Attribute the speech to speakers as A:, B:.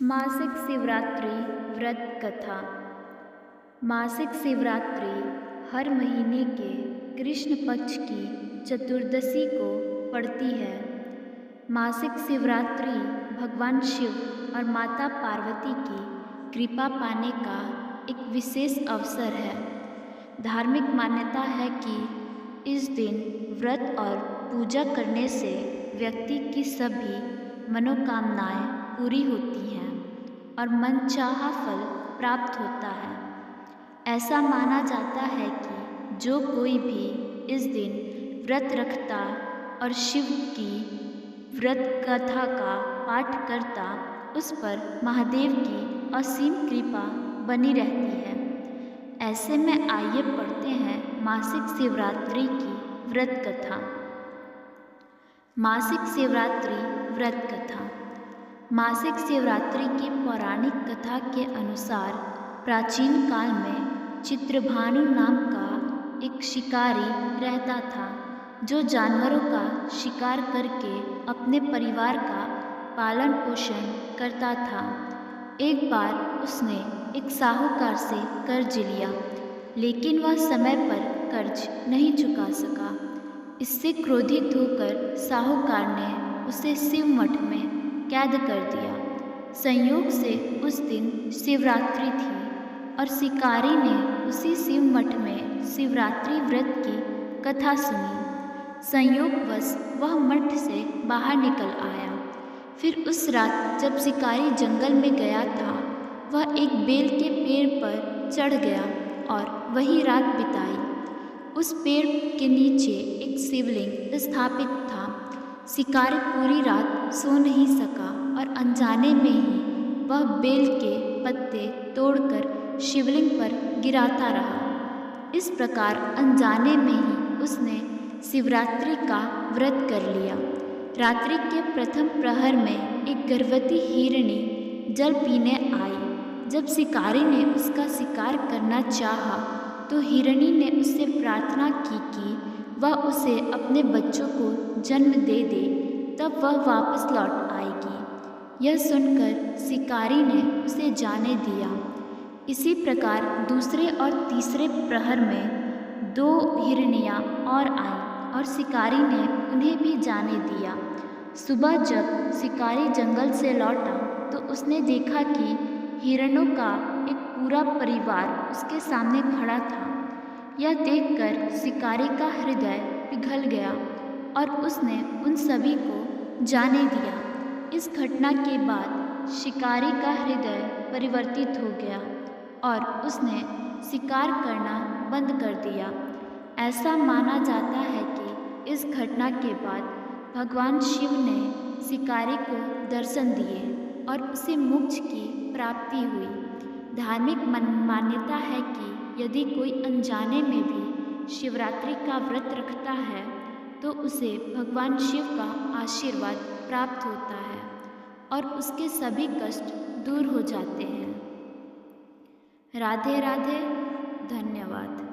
A: मासिक शिवरात्रि व्रत कथा। मासिक शिवरात्रि हर महीने के कृष्ण पक्ष की चतुर्दशी को पड़ती है। मासिक शिवरात्रि भगवान शिव और माता पार्वती की कृपा पाने का एक विशेष अवसर है। धार्मिक मान्यता है कि इस दिन व्रत और पूजा करने से व्यक्ति की सभी मनोकामनाएं पूरी होती हैं और मनचाहा फल प्राप्त होता है। ऐसा माना जाता है कि जो कोई भी इस दिन व्रत रखता और शिव की व्रत कथा का पाठ करता, उस पर महादेव की असीम कृपा बनी रहती है। ऐसे में आइए पढ़ते हैं मासिक शिवरात्रि की व्रत कथा। मासिक शिवरात्रि व्रत कथा। मासिक शिवरात्रि की पौराणिक कथा के अनुसार प्राचीन काल में चित्रभानु नाम का एक शिकारी रहता था, जो जानवरों का शिकार करके अपने परिवार का पालन पोषण करता था। एक बार उसने एक साहूकार से कर्ज लिया, लेकिन वह समय पर कर्ज नहीं चुका सका। इससे क्रोधित होकर साहूकार ने उसे शिव मठ में कैद कर दिया। संयोग से उस दिन शिवरात्रि थी और शिकारी ने उसी शिव मठ में शिवरात्रि व्रत की कथा सुनी। संयोगवश वह मठ से बाहर निकल आया। फिर उस रात जब शिकारी जंगल में गया था, वह एक बेल के पेड़ पर चढ़ गया और वही रात बिताई। उस पेड़ के नीचे एक शिवलिंग स्थापित था। शिकारी पूरी रात सो नहीं सका और अनजाने में ही वह बेल के पत्ते तोड़कर शिवलिंग पर गिराता रहा। इस प्रकार अनजाने में ही उसने शिवरात्रि का व्रत कर लिया। रात्रि के प्रथम प्रहर में एक गर्भवती हिरणी जल पीने आई। जब शिकारी ने उसका शिकार करना चाहा, तो हिरणी ने उससे प्रार्थना की कि वह उसे अपने बच्चों को जन्म दे दे, तब वह वापस लौट आएगी। यह सुनकर शिकारी ने उसे जाने दिया। इसी प्रकार दूसरे और तीसरे प्रहर में 2 हिरनियाँ और आईं और शिकारी ने उन्हें भी जाने दिया। सुबह जब शिकारी जंगल से लौटा, तो उसने देखा कि हिरणों का एक पूरा परिवार उसके सामने खड़ा था। यह देखकर शिकारी का हृदय पिघल गया और उसने उन सभी को जाने दिया। इस घटना के बाद शिकारी का हृदय परिवर्तित हो गया और उसने शिकार करना बंद कर दिया। ऐसा माना जाता है कि इस घटना के बाद भगवान शिव ने शिकारी को दर्शन दिए और उसे मोक्ष की प्राप्ति हुई। धार्मिक मान्यता है कि यदि कोई अनजाने में भी शिवरात्रि का व्रत रखता है, तो उसे भगवान शिव का आशीर्वाद प्राप्त होता है और उसके सभी कष्ट दूर हो जाते हैं। राधे राधे। धन्यवाद।